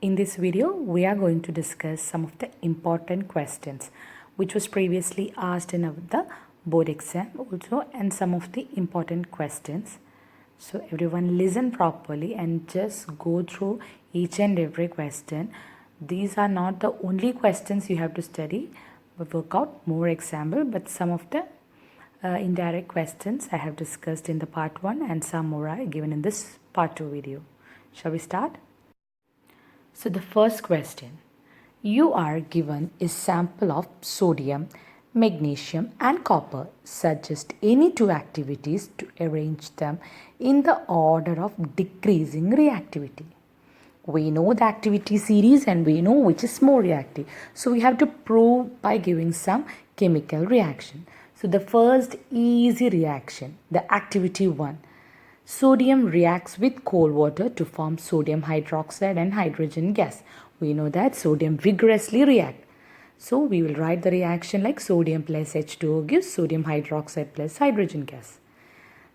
In this video, we are going to discuss some of the important questions which was previously asked in the board exam also, and some of the important questions. So everyone listen properly and just go through each and every question. These are not the only questions you have to study, but work out more example, but some of the indirect questions I have discussed in the part 1 and some more are given in this part 2 video. Shall we start? So the first question, you are given a sample of sodium, magnesium and copper. Suggest any two activities to arrange them in the order of decreasing reactivity. We know the activity series and we know which is more reactive. So we have to prove by giving some chemical reaction. So the first easy reaction, the activity 1. Sodium reacts with cold water to form sodium hydroxide and hydrogen gas. We know that sodium vigorously reacts. So we will write the reaction like sodium plus H2O gives sodium hydroxide plus hydrogen gas.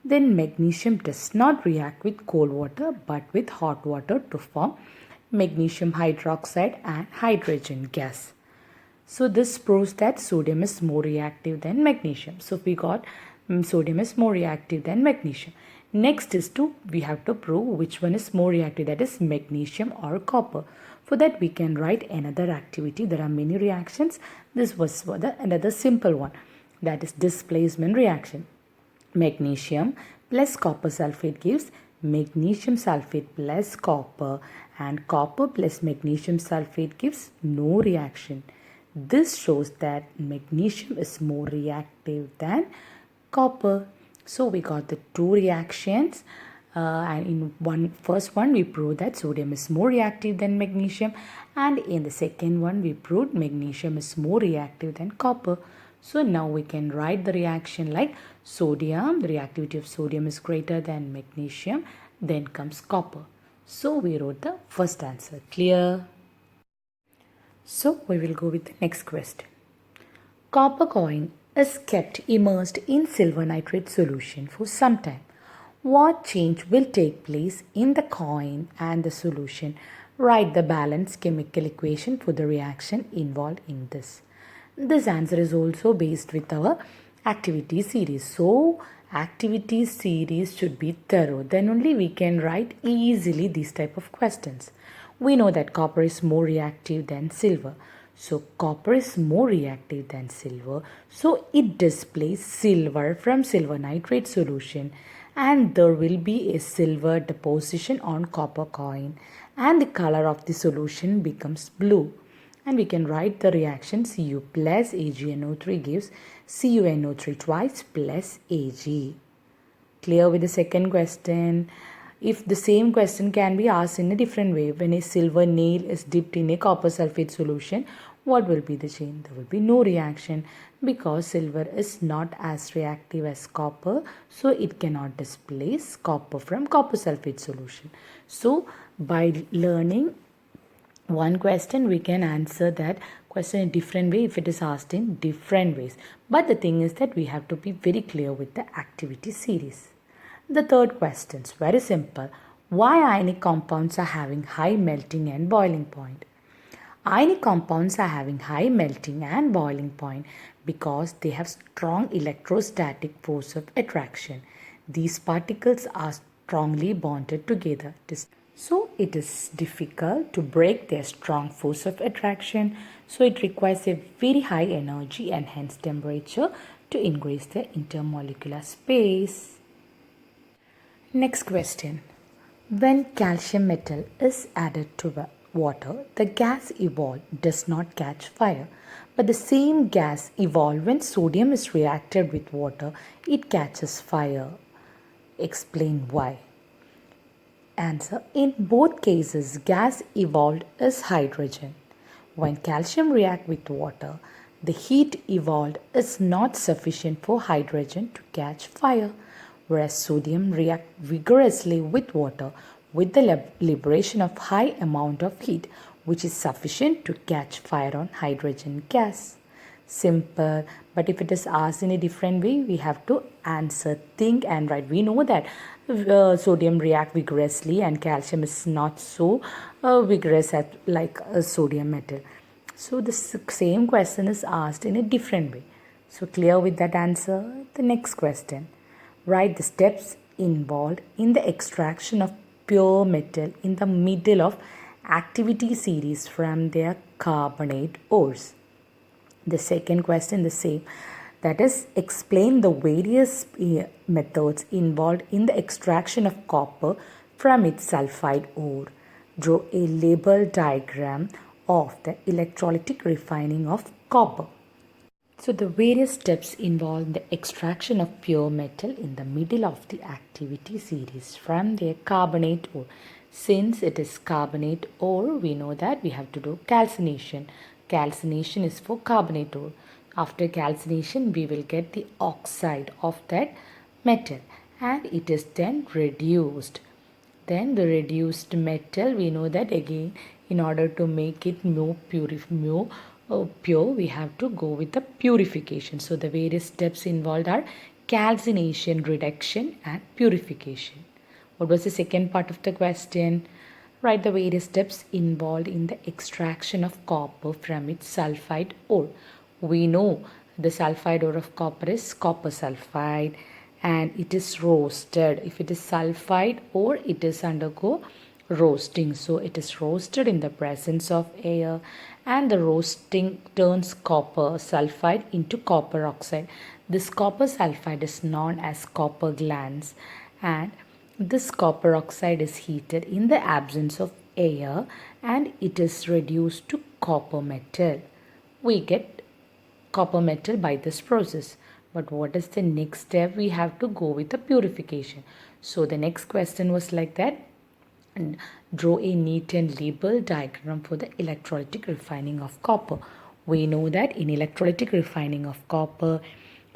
Then magnesium does not react with cold water but with hot water to form magnesium hydroxide and hydrogen gas. So this proves that sodium is more reactive than magnesium. So we got sodium is more reactive than magnesium. Next is we have to prove which one is more reactive, that is magnesium or copper. For that we can write another activity. There are many reactions. This was for another simple one, that is displacement reaction. Magnesium plus copper sulfate gives magnesium sulfate plus copper, and copper plus magnesium sulfate gives no reaction. This shows that magnesium is more reactive than copper. So we got the two reactions, and in first one we proved that sodium is more reactive than magnesium, and in the second one we proved magnesium is more reactive than copper. So now we can write the reaction like sodium, the reactivity of sodium is greater than magnesium, then comes copper. So we wrote the first answer. Clear? So we will go with the next question. Copper coin is kept immersed in silver nitrate solution for some time. What change will take place in the coin and the solution? Write the balanced chemical equation for the reaction involved in this. This answer is also based with our activity series. So activity series should be thorough. Then only we can write easily these type of questions. We know that copper is more reactive than silver. So copper is more reactive than silver. So it displaces silver from silver nitrate solution, and there will be a silver deposition on copper coin, and the color of the solution becomes blue. And we can write the reaction Cu plus AgNO3 gives CuNO3 twice plus Ag. Clear with the second question? If the same question can be asked in a different way, when a silver nail is dipped in a copper sulfate solution, what will be the change? There will be no reaction because silver is not as reactive as copper, so it cannot displace copper from copper sulfate solution. So by learning one question, we can answer that question in a different way if it is asked in different ways. But the thing is that we have to be very clear with the activity series. The third question is very simple. Why ionic compounds are having high melting and boiling point? Ionic compounds are having high melting and boiling point because they have strong electrostatic force of attraction. These particles are strongly bonded together. So it is difficult to break their strong force of attraction. So it requires a very high energy and hence temperature to increase the intermolecular space. Next question. When calcium metal is added to water, the gas evolved does not catch fire. But the same gas evolved when sodium is reacted with water, it catches fire. Explain why. Answer. In both cases, gas evolved is hydrogen. When calcium reacts with water, the heat evolved is not sufficient for hydrogen to catch fire, whereas sodium reacts vigorously with water with the liberation of high amount of heat, which is sufficient to catch fire on hydrogen gas. Simple. But if it is asked in a different way, we have to answer, think and write. We know that sodium react vigorously and calcium is not so vigorous at like a sodium metal. So the same question is asked in a different way. So clear with that answer? The next question. Write the steps involved in the extraction of pure metal in the middle of activity series from their carbonate ores. The second question, the same, that is, explain the various methods involved in the extraction of copper from its sulfide ore. Draw a label diagram of the electrolytic refining of copper. So the various steps involve the extraction of pure metal in the middle of the activity series from their carbonate ore. Since it is carbonate ore, we know that we have to do calcination. Calcination is for carbonate ore. After calcination, we will get the oxide of that metal and it is then reduced. Then the reduced metal, we know that again in order to make it more pure, we have to go with the purification. So the various steps involved are calcination, reduction and purification. What was the second part of the question? Write the various steps involved in the extraction of copper from its sulfide ore. We know the sulfide ore of copper is copper sulfide and it is roasted. If it is sulfide ore, it is undergo roasting. So it is roasted in the presence of air and the roasting turns copper sulfide into copper oxide. This copper sulfide is known as copper glans and this copper oxide is heated in the absence of air and it is reduced to copper metal. We get copper metal by this process. But what is the next step? We have to go with the purification. So the next question was like that. And draw a neat and label diagram for the electrolytic refining of copper. We know that in electrolytic refining of copper,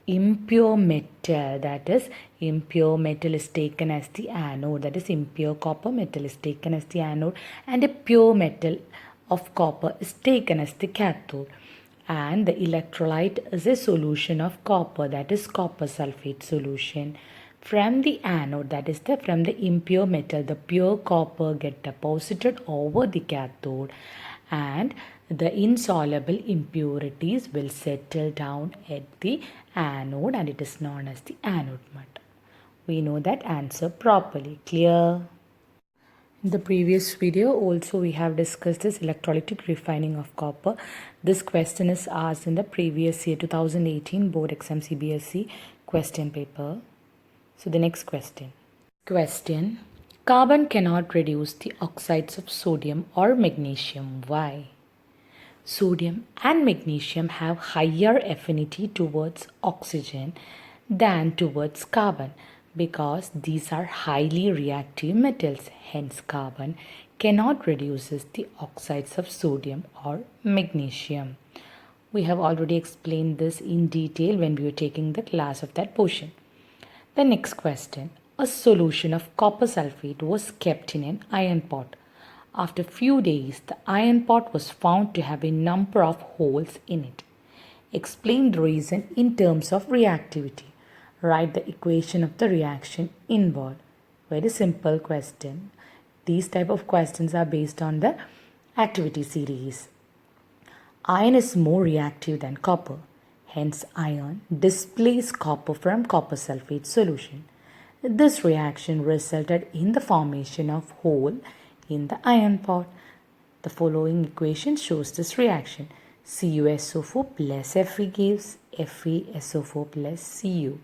impure metal, that is impure metal is taken as the anode, that is impure copper metal is taken as the anode and a pure metal of copper is taken as the cathode. And the electrolyte is a solution of copper, that is copper sulfate solution. From the anode, that is from the impure metal, the pure copper get deposited over the cathode and the insoluble impurities will settle down at the anode and it is known as the anode mud. We know that answer properly. Clear? In the previous video also we have discussed this electrolytic refining of copper. This question is asked in the previous year 2018 board exam CBSE question paper. So the next question. Question. Carbon cannot reduce the oxides of sodium or magnesium. Why? Sodium and magnesium have higher affinity towards oxygen than towards carbon because these are highly reactive metals. Hence, carbon cannot reduce the oxides of sodium or magnesium. We have already explained this in detail when we were taking the class of that portion. The next question. A solution of copper sulfate was kept in an iron pot. After a few days, the iron pot was found to have a number of holes in it. Explain the reason in terms of reactivity. Write the equation of the reaction involved. Very simple question. These type of questions are based on the activity series. Iron is more reactive than copper. Hence, iron displaces copper from copper sulfate solution. This reaction resulted in the formation of hole in the iron pot. The following equation shows this reaction. CuSO4 plus Fe gives FeSO4 plus Cu.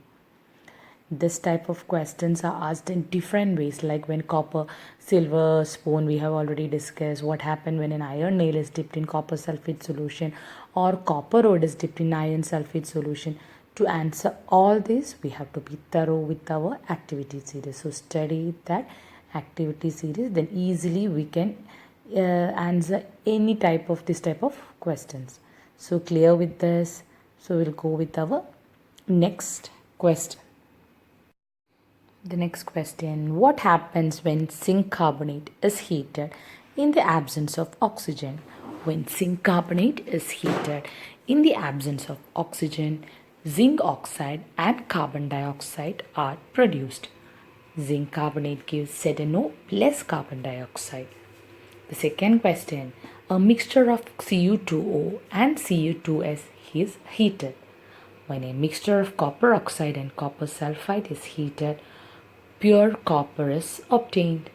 This type of questions are asked in different ways, like when copper silver spoon, we have already discussed what happened when an iron nail is dipped in copper sulfate solution or copper rod is dipped in iron sulfate solution. To answer all this, we have to be thorough with our activity series. So study that activity series, then easily we can answer any type of this type of questions. So clear with this. So we'll go with our next question. The next question. What happens when zinc carbonate is heated in the absence of oxygen? When zinc carbonate is heated In the absence of oxygen, zinc oxide and carbon dioxide are produced. Zinc carbonate gives ZNO plus carbon dioxide. The second question, a mixture of Cu2O and Cu2S is heated. When a mixture of copper oxide and copper sulfide is heated, pure copper is obtained.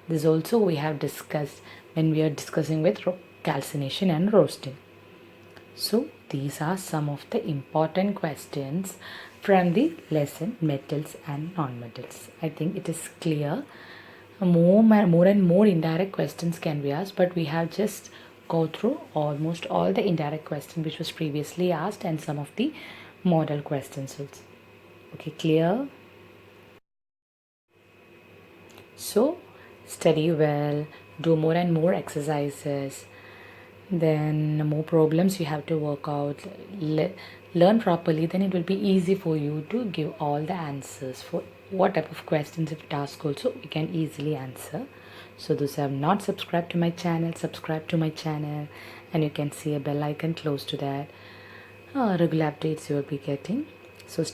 This also we have discussed when we are discussing with calcination and roasting. So these are some of the important questions from the lesson metals and non-metals. I think it is clear. More and more indirect questions can be asked, but we have just go through almost all the indirect questions which was previously asked and some of the model questions also. Okay, clear? So study well, do more and more exercises, then more problems you have to work out, learn properly, then it will be easy for you to give all the answers for what type of questions if task also you can easily answer. So those who have not subscribed to my channel, subscribe to my channel, and you can see a bell icon close to that. Regular updates you will be getting. So